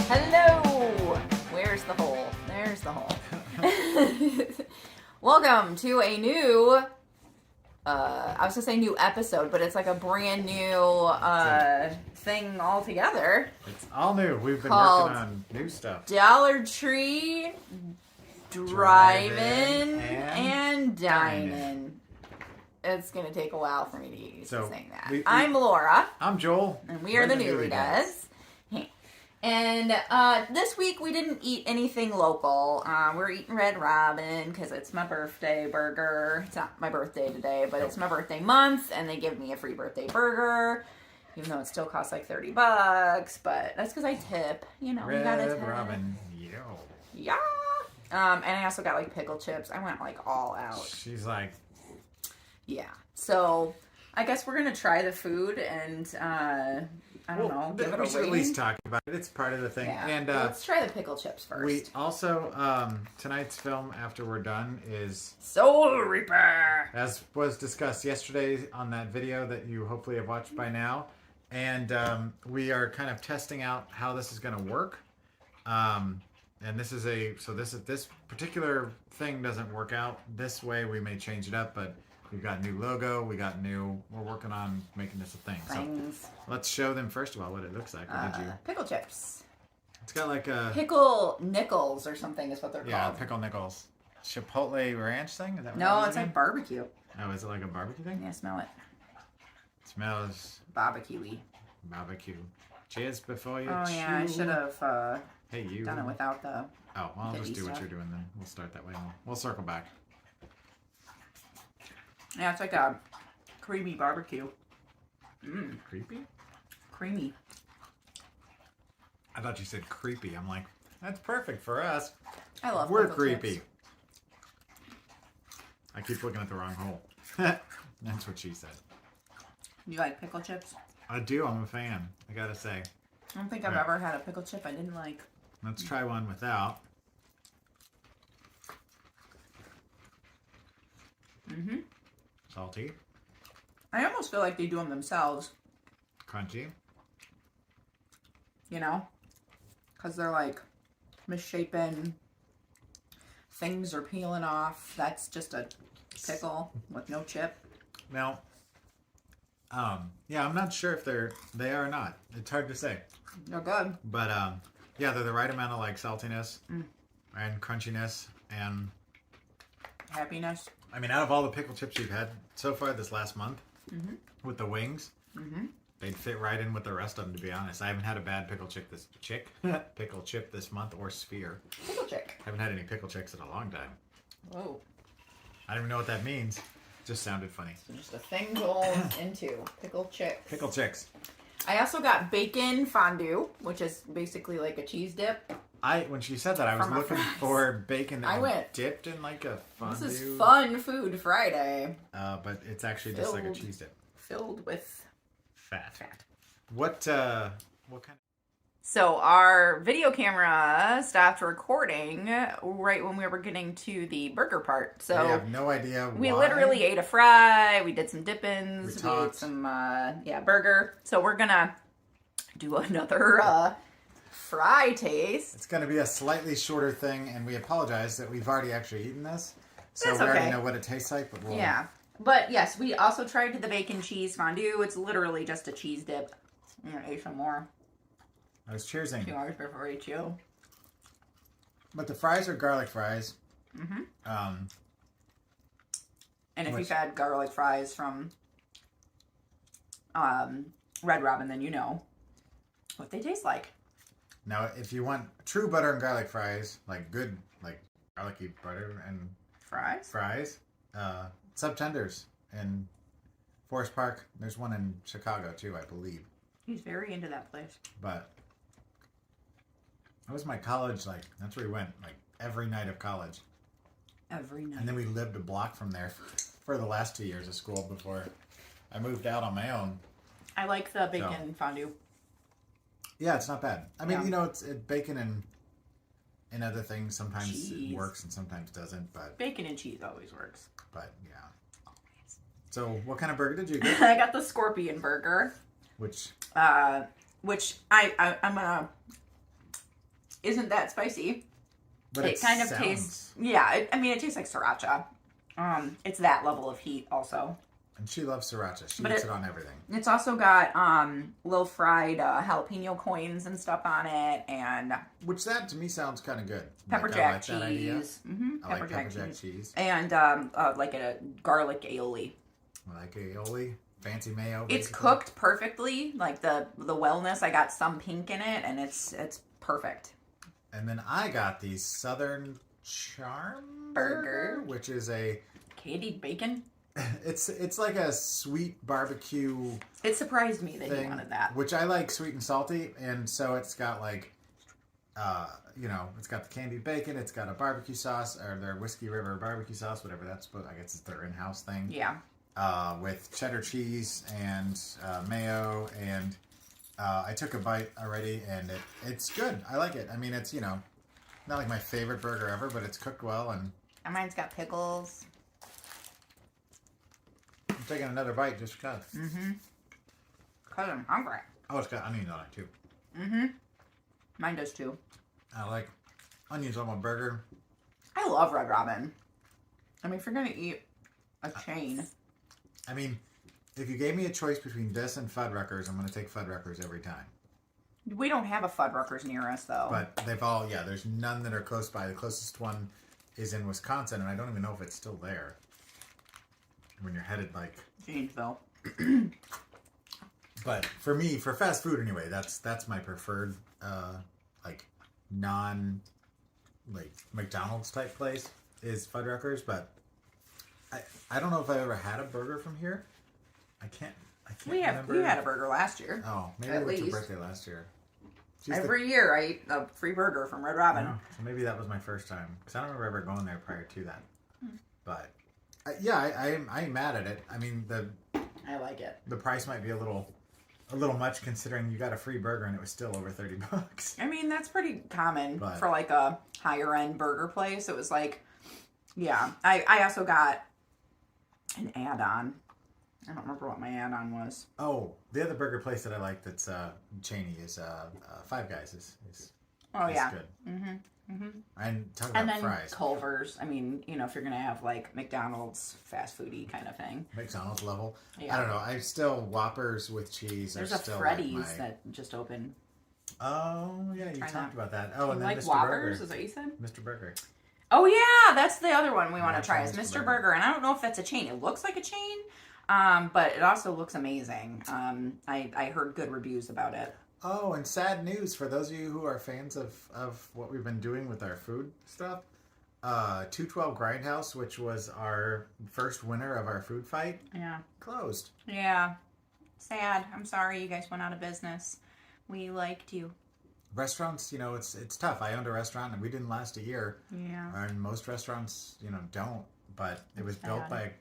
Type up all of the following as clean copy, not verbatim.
Hello! Where's the hole? There's the hole. Welcome to a new, I was gonna say new episode, but it's like a brand new thing altogether. It's all new. We've been Called working on new stuff. Dollar Tree, DriveIn, and Dine-In. Dine-In. It's gonna take a while for me to get used to saying that. I'm I'm Laura. I'm Joel. And we are the Newly Does. And this week we didn't eat anything local. We're eating Red Robin because it's my birthday burger. It's not my birthday today, but it's my birthday month, and they give me a free birthday burger, even though it still costs like $30. But that's because I tip. You know, we gotta tip. Red Robin. Yo. Yeah. And I also got like pickle chips. I went like all out. She's like, yeah. So I guess we're gonna try the food and I don't know. Give it a we should rating. at least talk about it. It's part of the thing. Yeah. And let's try the pickle chips first. we also tonight's film after we're done is Soul Reaper. as was discussed yesterday on that video that you hopefully have watched by now. And we are kind of testing out how this is going to work. And this is this particular thing doesn't work out this way. We may change it up, but we've got new logo. We're working on making this a thing. Things. So let's show them first of all what it looks like. What did you? Pickle chips. It's got like a Pickle nickels or something is what they're called. pickle nickels. Chipotle ranch thing? Is that what No, that was it's again? like barbecue. Oh, is it like a barbecue thing? Yeah, smell it. It smells Barbecue-y. barbecue. Cheers before you Oh yeah, I chew. should have Hey, you. done it without the... Oh, well, I'll just pitty do what stuff. you're doing then. We'll start that way. We'll circle back. Yeah, it's like a creamy barbecue. Mmm, Creepy? creamy. I thought you said creepy. I'm like, that's perfect for us. I love We're pickle creepy. chips. I keep looking at the wrong hole. That's what she said. You like pickle chips? I do. I'm a fan. I gotta say. I don't think I've Right. ever had a pickle chip I didn't like. Let's try one without. Mm-hmm. Salty. I almost feel like they do them themselves, Crunchy. you know? Because they're like misshapen. Things are peeling off. That's just a pickle with no chip. Now, yeah, I'm not sure if they are or not. It's hard to say. They're good. But yeah, they're the right amount of like saltiness and crunchiness, and Happiness. I mean, out of all the pickle chips we've had so far this last month, with the wings, they'd fit right in with the rest of them. To be honest, I haven't had a bad pickle chip this month or sphere. Pickle chick. Haven't had any pickle chicks in a long time. Whoa. I don't even know what that means. Just sounded funny. So just a thing goes into pickle chick. Pickle chicks. I also got bacon fondue, which is basically like a cheese dip. When she said that, I was From a looking fries. for bacon that I was went, dipped in like a fondue. This is Fun Food Friday. But it's actually just like a Filled. cheese dip. Filled with Fat. fat. What kind of... So our video camera stopped recording right when we were getting to the burger part. So I have no idea why. we literally ate a fry. We did some dip-ins. We We talked. ate some, burger. So we're gonna do another fry taste. It's going to be a slightly shorter thing, and we apologize that we've already actually eaten this. So That's we already okay. know what it tastes like, but we'll... Yeah. But yes, we also tried the bacon cheese fondue. It's literally just a cheese dip. I'm gonna eat some more. I was cheersing. 2 hours before I chew. But the fries are garlic fries. And if Which- you've had garlic fries from Red Robin, then you know what they taste like. Now, if you want true butter and garlic fries, like good, like garlicky butter and Fries? Sub-Tenders in Forest Park. There's one in Chicago, too, I believe. He's very into that place. But that was my college, like, that's where we went, like, every night of college. Every night. And then we lived a block from there for the last 2 years of school before I moved out on my own. I like the bacon fondue. Yeah, it's not bad. I mean, Yeah. you know, it's bacon and other things. Sometimes Cheese. it works and sometimes doesn't. But Bacon and cheese always works. yeah. So, what kind of burger did you get? I got the scorpion burger. Which Which I'm gonna isn't that spicy. But it kind of tastes, yeah, it tastes like sriracha. It's that level of heat also. And she loves sriracha. She eats it on everything. It's also got little fried jalapeno coins and stuff on it, and which that to me sounds kind of good. Pepper jack cheese. I like pepper jack cheese. And like a garlic aioli. I like aioli, fancy mayo. It's cooked perfectly. Like the wellness, I got some pink in it, and it's perfect. And then I got the Southern Charm Burger, which is a candied bacon. It's like a sweet barbecue. It surprised me that you wanted that. Which I like sweet and salty, and so it's got like, it's got the candied bacon, it's got a barbecue sauce, or their Whiskey River barbecue sauce, whatever that's supposed. I guess it's their in-house thing. Yeah. With cheddar cheese and mayo, and I took a bite already, and it's good. I like it. I mean, it's not like my favorite burger ever, but it's cooked well, and mine's got pickles. I'm taking another bite just because. Mm-hmm. Because I'm hungry. Oh, it's got onions on it, too. Mm-hmm. Mine does, too. I like onions on my burger. I love Red Robin. I mean, if you're going to eat a chain. I mean, if you gave me a choice between this and Fuddruckers, I'm going to take Fuddruckers every time. We don't have a Fuddruckers near us, though. But they've all, there's none that are close by. The closest one is in Wisconsin, and I don't even know if it's still there. When you're headed like Janesville. But for me, for fast food anyway, that's my preferred non McDonald's type place is Fuddruckers. But I don't know if I ever had a burger from here. I can't remember. We had a burger last year. Oh, maybe it was your birthday last year. Every year I eat a free burger from Red Robin. So maybe that was my first time because I don't remember ever going there prior to that. But. I ain't mad at it. I mean, I like it. The price might be a little much considering you got a free burger and it was still over $30. I mean, that's pretty common for like a higher end burger place. It was like, yeah. I also got an add-on. I don't remember what my add-on was. Oh, the other burger place that I like that's chainy is Five Guys. Is good. Mm-hmm. Mm-hmm. And talk about fries. Culver's. I mean, if you're gonna have like McDonald's fast foodie kind of thing. McDonald's level. Yeah. I don't know. I still Whoppers with cheese. There's a Freddy's that just opened. Oh yeah, you talked about that. Oh, and then like Mr. Whoppers? Burger. Is that what you said? Mr. Burger. Oh yeah, that's the other one we want to try. Is Mr. Burger. Burger, and I don't know if that's a chain. It looks like a chain, but it also looks amazing. I heard good reviews about it. Oh, and sad news for those of you who are fans of what we've been doing with our food stuff. 212 Grindhouse, which was our first winner of our food fight, closed. Yeah. Sad. I'm sorry you guys went out of business. We liked you. Restaurants, it's tough. I owned a restaurant and we didn't last a year. Yeah. And most restaurants, don't. But it was built by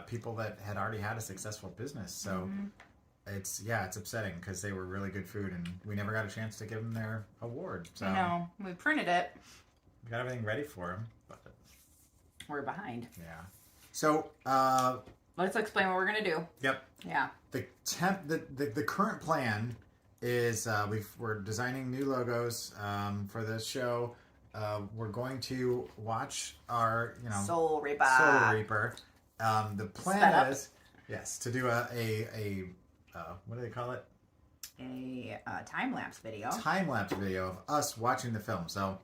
people that had already had a successful business. So... Mm-hmm. It's upsetting because they were really good food and we never got a chance to give them their award. So I know. We printed it. We got everything ready for them, but we're behind. Yeah. So let's explain what we're gonna do. Yep. Yeah. The current plan is we're designing new logos for this show. We're going to watch our Soul Reaper. The plan is to do a what do they call it? A time-lapse video. Time-lapse video of us watching the film. So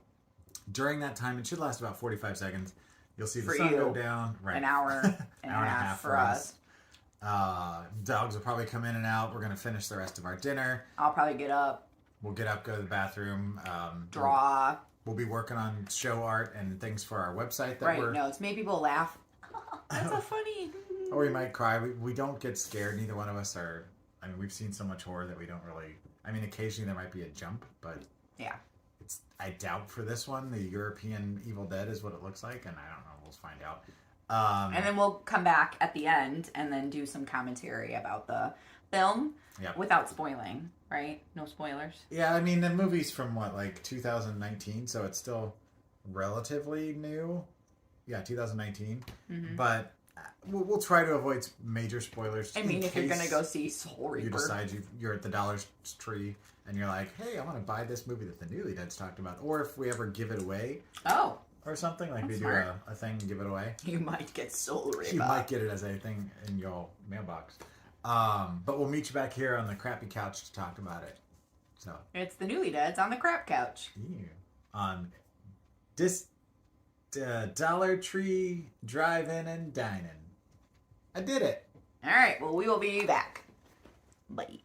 during that time, it should last about 45 seconds. You'll see the sun go down. Right. An hour and a half for us. Dogs will probably come in and out. We're going to finish the rest of our dinner. I'll probably get up. We'll get up, go to the bathroom. Draw. We'll be working on show art and things for our website. It's made people laugh. That's so funny. Or we might cry. We don't get scared. Neither one of us are... I mean, we've seen so much horror that we don't really... I mean, occasionally there might be a jump, but... Yeah. I doubt for this one, the European Evil Dead is what it looks like, and I don't know. We'll find out. And then we'll come back at the end and then do some commentary about the film without spoiling, right? No spoilers. Yeah, I mean, the movie's from, 2019, so it's still relatively new. Yeah, 2019. Mm-hmm. But... we'll try to avoid major spoilers. I mean, if you're gonna go see Soul Reaper, you decide you're at the Dollar Tree and you're like, hey, I want to buy this movie that the Newly Dead's talked about, or if we ever give it away, or something like we do a thing and give it away, you might get Soul Reaper. You might get it as a thing in your mailbox. But we'll meet you back here on the crappy couch to talk about it. So it's the Newly Deads on the crap couch. Yeah. On this Dollar Tree drive-in and dining. I did it. All right. Well, we will be back. Bye.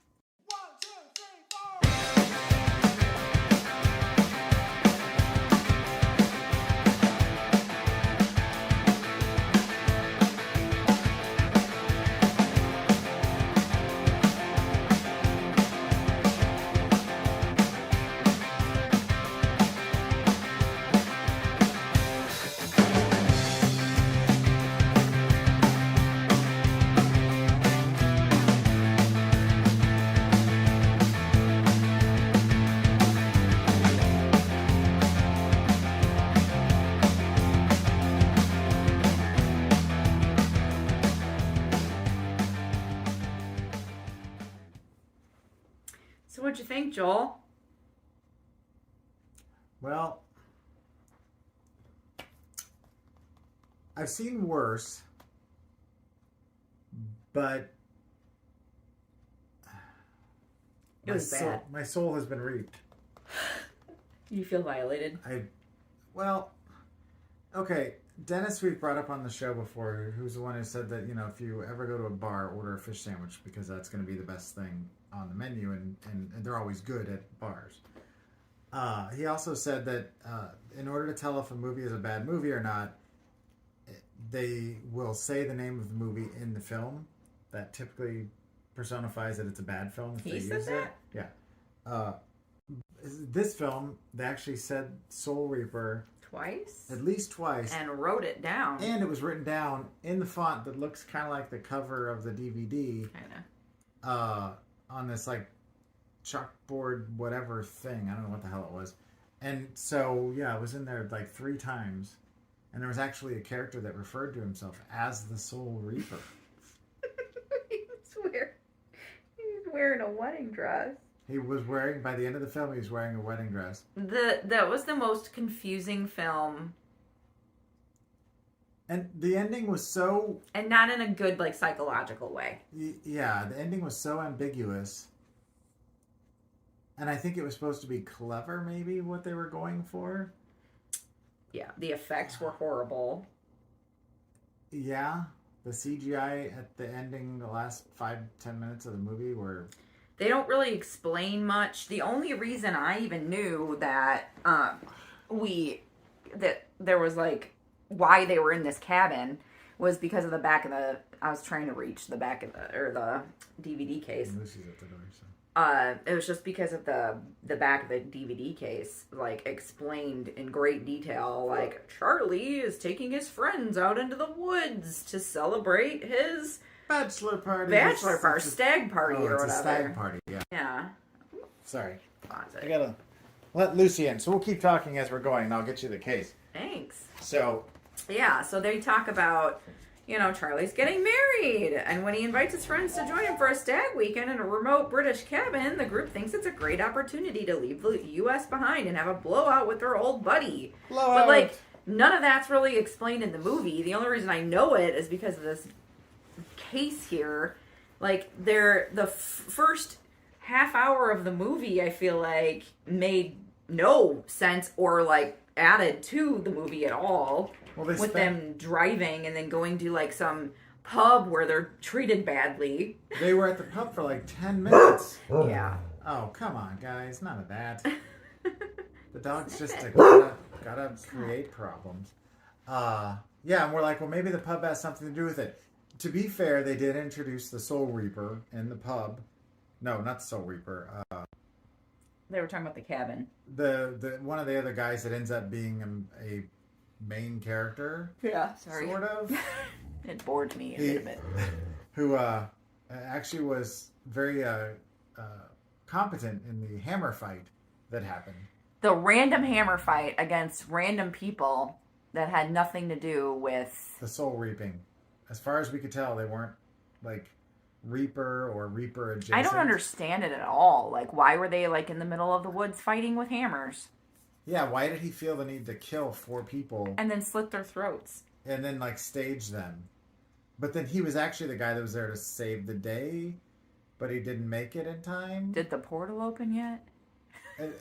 So what'd you think, Joel? Well, I've seen worse, but it was bad. My soul has been reaped. You feel violated? Okay, Dennis we've brought up on the show before, who's the one who said that, if you ever go to a bar, order a fish sandwich because that's going to be the best thing on the menu, and they're always good at bars. He also said that in order to tell if a movie is a bad movie or not, they will say the name of the movie in the film. That typically personifies that it's a bad film if He they said use that? it. Yeah. This film, they actually said Soul Reaper Twice? at least twice. And wrote it down. And it was written down in the font that looks kind of like the cover of the DVD. On this like chalkboard whatever thing. I don't know what the hell it was. And so, yeah, it was in there like 3 times. And there was actually a character that referred to himself as the Soul Reaper. He's wearing a wedding dress. He was wearing, by the end of the film, he was wearing a wedding dress. That was the most confusing film. And the ending was so... And not in a good, like, psychological way. Yeah, the ending was so ambiguous. And I think it was supposed to be clever, maybe, what they were going for. Yeah, the effects were horrible. Yeah, the CGI at the ending, the last 5-10 minutes of the movie were... They don't really explain much. The only reason I even knew that that there was like why they were in this cabin was because of the back of the. I was trying to reach the back of the DVD case. Lucy's at the door, so. It was just because of the back of the DVD case, like explained in great detail. Like Charlie is taking his friends out into the woods to celebrate his. Bachelor party, stag party, or whatever. It's a stag party, yeah. Yeah. Sorry. Closet. I gotta let Lucy in, so we'll keep talking as we're going, and I'll get you the case. Thanks. So. Yeah, so they talk about, Charlie's getting married, and when he invites his friends to join him for a stag weekend in a remote British cabin, the group thinks it's a great opportunity to leave the U.S. behind and have a blowout with their old buddy. Blowout. But, none of that's really explained in the movie. The only reason I know it is because of this case here. The first half hour of the movie, I feel like, made no sense or added to the movie at all. With them driving and then going to some pub where they're treated badly. They were at the pub for 10 minutes. Yeah. Oh, come on, guys. None of that. The dog's just gotta create problems. Yeah, and we're like, well, maybe the pub has something to do with it. To be fair, they did introduce the Soul Reaper in the pub. No, not the Soul Reaper. They were talking about the cabin. The one of the other guys that ends up being a main character. Yeah, sorry. Sort of. It bored me a bit. Who actually was very competent in the hammer fight that happened. The random hammer fight against random people that had nothing to do with the soul reaping as far as we could tell, they weren't like Reaper or Reaper adjacent. I don't understand it at all. Like, why were they like in the middle of the woods fighting with hammers? Yeah, why did he feel the need to kill 4 people and then slit their throats and then like stage them? But then he was actually the guy that was there to save the day, but he didn't make it in time. Did the portal open yet?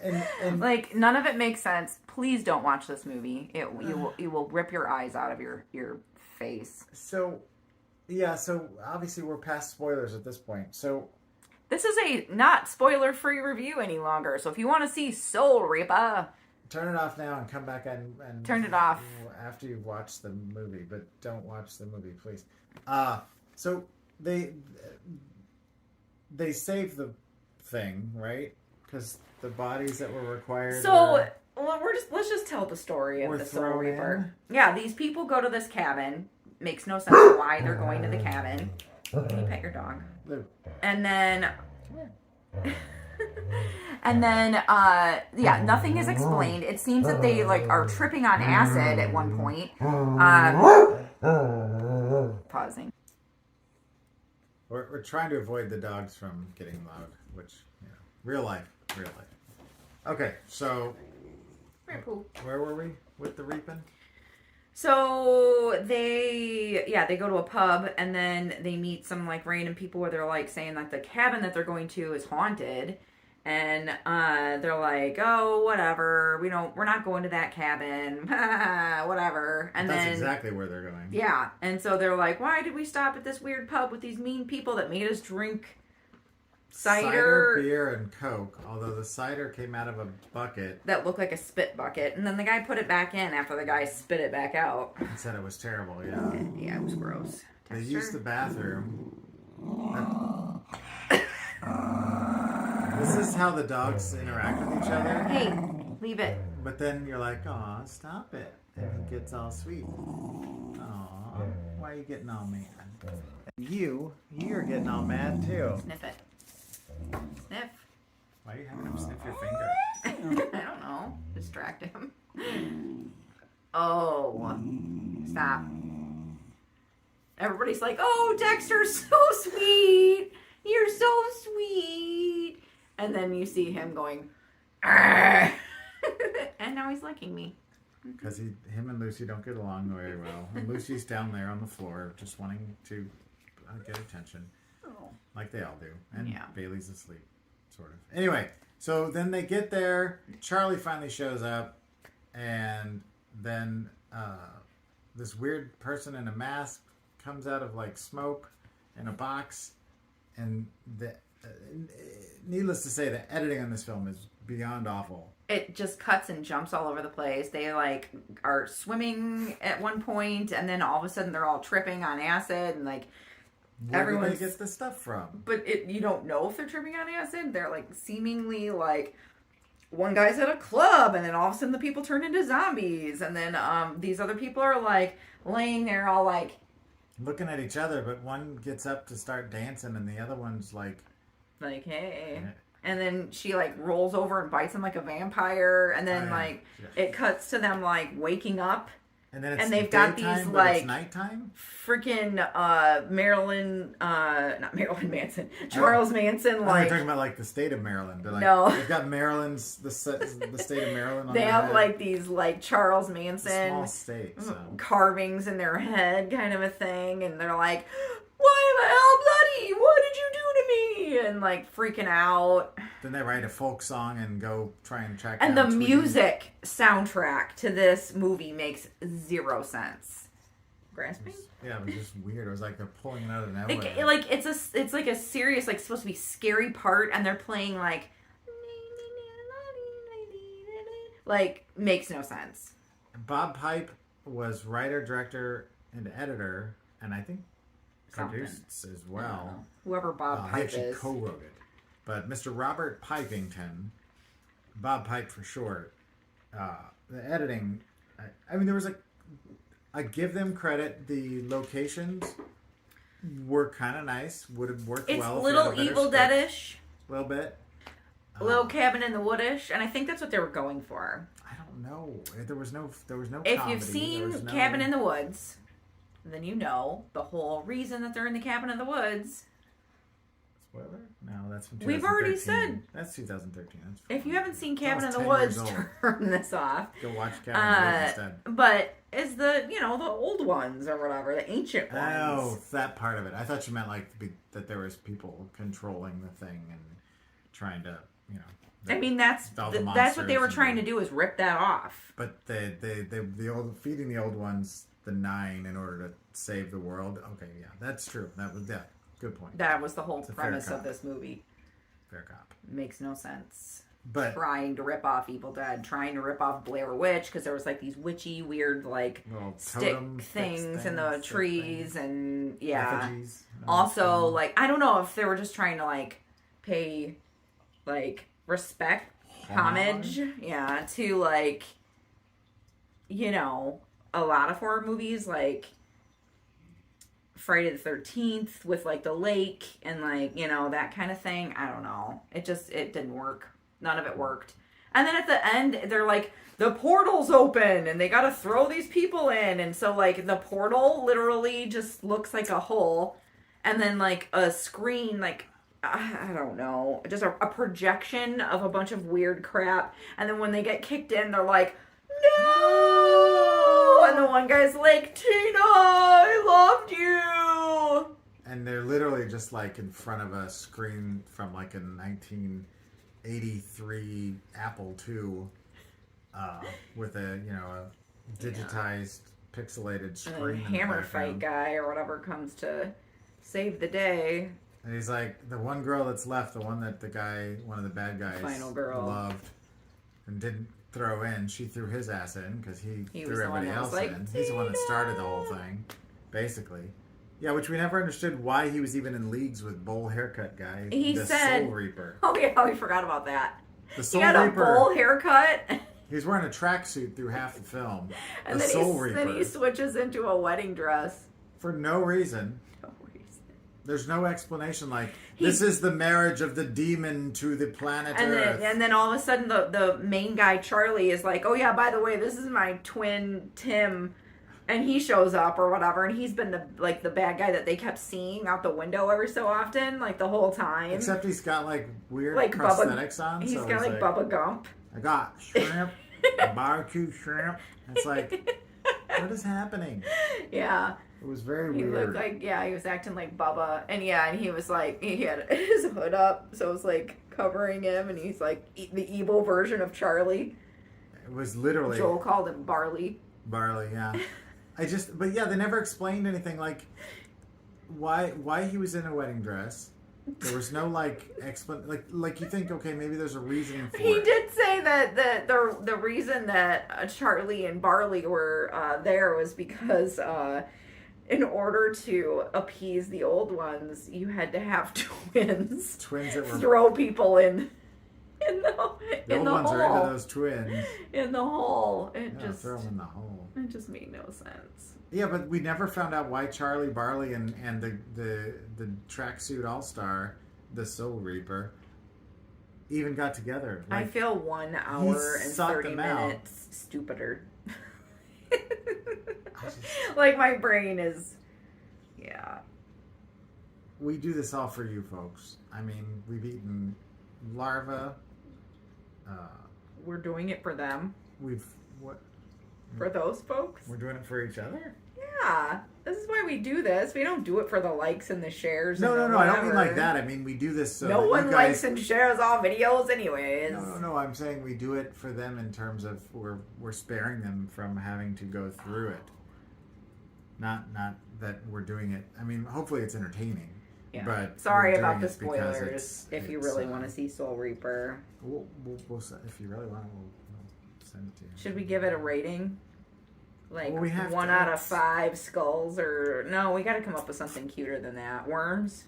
And like, none of it makes sense. Please don't watch this movie. You will rip your eyes out of your face. So, yeah. So obviously we're past spoilers at this point. So this is a not spoiler-free review any longer. So if you want to see Soul Reaper, turn it off now and come back and turn it off after you've watched the movie. But don't watch the movie, please. So they save the thing, right? Because the bodies that were required. So let's just tell the story of the Soul thrown Reaper. Yeah, these people go to this cabin. Makes no sense why they're going to the cabin. Can you pet your dog? And then, yeah, nothing is explained. It seems that they like are tripping on acid at one point. Pausing. We're trying to avoid the dogs from getting loud, which, you know, real life. Okay, so where were we with the reaping? So they go to a pub and then they meet some like random people where they're like saying that the cabin that they're going to is haunted, and they're like, oh, whatever, we're not going to that cabin, whatever. And that's then exactly where they're going. Yeah, and so they're like, why did we stop at this weird pub with these mean people that made us drink cider, beer, and Coke, although the cider came out of a bucket that looked like a spit bucket, and then the guy put it back in after the guy spit it back out. and said it was terrible. Yeah, Yeah, it was gross. they used the bathroom. This is how the dogs interact with each other. Hey, leave it. But then you're like, aw, stop it. And he gets all sweet. Aw, why are you getting all mad? You're getting all mad too. Sniff it. Sniff. Why are you having him sniff your finger? I don't know. Distract him. Oh. Stop. Everybody's like, oh, Dexter's so sweet. You're so sweet. And then you see him going, "Argh." And now he's licking me. Because him and Lucy don't get along very well. And Lucy's down there on the floor just wanting to get attention. Oh. Like they all do. And Yeah. Bailey's asleep, sort of. Anyway, so then they get there. Charlie finally shows up. And then this weird person in a mask comes out of like smoke in a box. And needless to say, the editing on this film is beyond awful. It just cuts and jumps all over the place. They like are swimming at one point, and then all of a sudden they're all tripping on acid, and like Where do they get this stuff from? But you don't know if they're tripping on acid. They're like seemingly like one guy's at a club, and then all of a sudden the people turn into zombies, and then these other people are like laying there all like looking at each other, but one gets up to start dancing, and the other one's like, hey. And then she like rolls over and bites him like a vampire, and then it cuts to them like waking up, and then it's they've got these daytime, like it's nighttime. Freaking not Marilyn Manson, Charles Manson. Like Like talking about like the state of Maryland, but like No. they've got Maryland's the state of Maryland. On they their have head. like these like Charles It's a Manson small state, so. carvings in their head, kind of a thing, and they're like, "Why am I all bloody? What did you do to me?" And like freaking out. Then they write a folk song and go try and track And down the Tweety. music soundtrack to this movie makes zero sense. Grasping? Yeah, it was just weird. It was like they're pulling it out of nowhere. It's like a serious, like supposed to be scary part, and they're playing like makes no sense. Bob Pipe was writer, director, and editor, and I think produced as well. Whoever Bob He Pipe actually is. co-wrote it. But Mr. Robert Pipington, Bob Pipe for short, the editing, I mean, there was I give them credit. The locations were kind of nice. Would have worked It's well. It's Little Evil Dead-ish. A little bit. Little Cabin in the Woodish, and I think that's what they were going for. I don't know. There was no If comedy. you've seen Cabin in the Woods, then you know the whole reason that they're in the cabin in the woods. Spoiler? No, that's from 2013. We've already said. That's 2013. That's if you haven't seen Cabin in almost the 10 years Woods, old. turn this off. Go watch Cabin in the Woods instead. But it's the the old ones or whatever, the ancient ones. Oh, that part of it. I thought you meant like that there was people controlling the thing and trying to, I mean, that's what they were trying to do, is rip that off. But the old feeding the old ones the 9 in order to save the world. Okay, yeah, that's true. That was good point. That was the whole premise of this movie. Fair cop. Makes no sense. But trying to rip off Evil Dead, trying to rip off Blair Witch, because there was like these witchy, weird like stick things in the trees, and effigies. Also, like, I don't know if they were just trying to like pay like respect, homage, to like a lot of horror movies, like Friday the 13th with like the lake and like that kind of thing. I don't know. It didn't work. None of it worked. And then at the end, they're like, the portal's open and they gotta throw these people in, and so like the portal literally just looks like a hole, and then like a screen, like I don't know, just a projection of a bunch of weird crap, and then when they get kicked in, they're like, no! And the one guy's like, Tina, I loved you! And they're literally just like in front of a screen from like a 1983 Apple II with a digitized pixelated screen. And Hammer Fight guy or whatever comes to save the day. And he's like, the one girl that's left, the one that one of the bad guys Final girl loved and didn't throw in, she threw his ass in because he threw everybody else like, in. He's the one that started the whole thing, basically. Yeah, which we never understood why he was even in leagues with bowl haircut guy. He said, Soul Reaper. Oh yeah, we forgot about that. The Soul he had Reaper, a bowl haircut. He was wearing a tracksuit through half the film. And the Soul Reaper. Then he switches into a wedding dress. For no reason. There's no explanation, like, this is the marriage of the demon to the planet Earth. And then all of a sudden the main guy, Charlie, is like, oh yeah, by the way, this is my twin, Tim. And he shows up or whatever, and he's been the bad guy that they kept seeing out the window every so often, like the whole time. Except he's got like weird like prosthetics on. He's got like Bubba Gump. I got shrimp, barbecue shrimp. It's like, what is happening? Yeah. It was very weird. He looked like, he was acting like Bubba. And and he was like, he had his hood up, so it was like covering him, and he's like the evil version of Charlie. It was literally. Joel called him Barley. Barley, yeah. But yeah, they never explained anything, like why he was in a wedding dress. There was no like you think, okay, maybe there's a reason for it. He did say that the reason that Charlie and Barley were there was because in order to appease the old ones, you had to have twins. Twins that were throw people in the old ones hole. Are into those twins in the hole. Throw them in the hole. It just made no sense. Yeah, but we never found out why Charlie, Barley, and the tracksuit all-star, the Soul Reaper, even got together. Like, I feel 1 hour and 30 minutes stupider. Like, my brain is, We do this all for you folks. I mean, we've eaten larva. We're doing it for them. For those folks? We're doing it for each other? Yeah. This is why we do this. We don't do it for the likes and the shares. No, I don't mean like that. I mean, we do this so no one likes and shares all videos anyways. No. I'm saying we do it for them in terms of we're sparing them from having to go through it. Not that we're doing it. I mean, hopefully it's entertaining. Yeah. But sorry about the spoilers. If you really want to see Soul Reaper, we'll if you really want, we'll send it to you. Should we give it a rating? Like, well, 1 out of 5 skulls, or no? We got to come up with something cuter than that. Worms.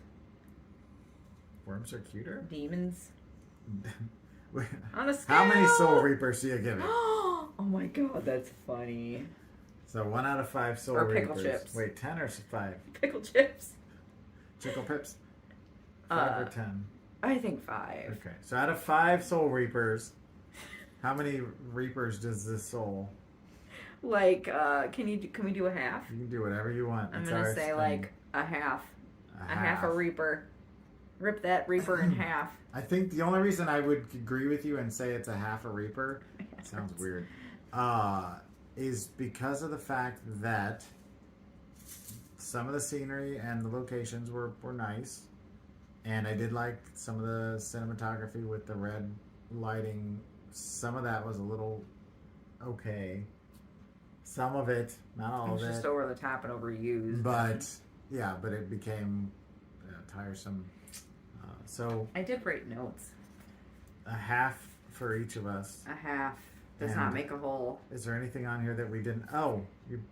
Worms are cuter. Demons. On a scale. How many Soul Reapers do you give it? Oh my god, that's funny. So 1 out of 5 Soul or Reapers. Pickle Chips. Wait, 10 or 5? Pickle Chips. Pickle Pips. 5 or 10? I think 5. Okay, so out of 5 Soul Reapers, how many Reapers does this soul? Like, can we do a half? You can do whatever you want. I'm It's gonna ours, say and like a half. a A half a Reaper. Rip that Reaper in half. I think the only reason I would agree with you and say it's a half a Reaper, sounds weird, is because of the fact that some of the scenery and the locations were nice. And I did like some of the cinematography with the red lighting. Some of that was a little okay. Some of it, not all of It's it. just over the top and overused. But, yeah, but it became tiresome. So I did write notes. a half for each of us. A half does And not make a whole. Is there anything on here that we didn't? Oh, you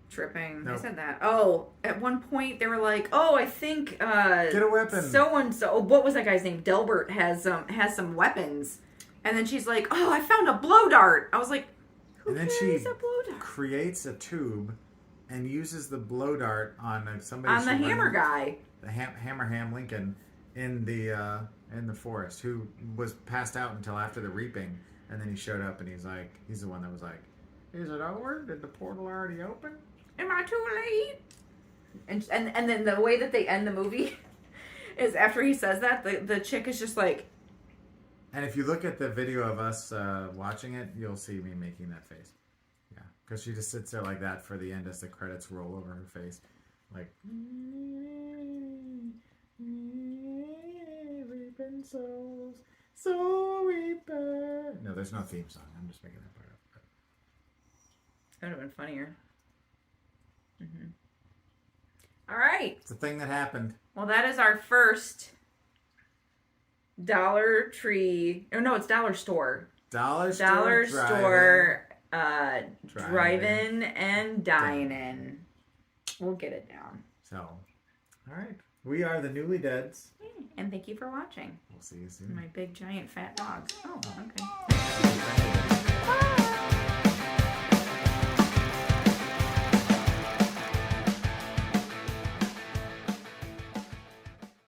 Tripping. Nope. I said that. Oh, at one point they were like, "Oh, I think get a weapon." so and so. What was that guy's name? Delbert has some weapons, and then she's like, "Oh, I found a blow dart." I was like, "Who And then carries she a blow dart?" creates a tube and uses the blow dart on somebody. On the hammer guy. The Ham Lincoln in the forest, who was passed out until after the reaping, and then he showed up and he's the one that was like, "Is it over? Did the portal already open? Am I too late?" And then the way that they end the movie is after he says that, the chick is just like. And if you look at the video of us watching it, you'll see me making that face. Yeah, because she just sits there like that for the end as the credits roll over her face, like. Reaping souls, soul reaper. No, there's no theme song. I'm just making that part up. That would have been funnier. Mm-hmm. All right. It's a thing that happened. Well, that is our first Dollar Tree. Oh no, it's Dollar Store. Dollar Store, drive-in and dine-in. We'll get it down. So, all right. We are the Newly Deads. And thank you for watching. We'll see you soon. My big, giant, fat dog. Oh, okay. Bye.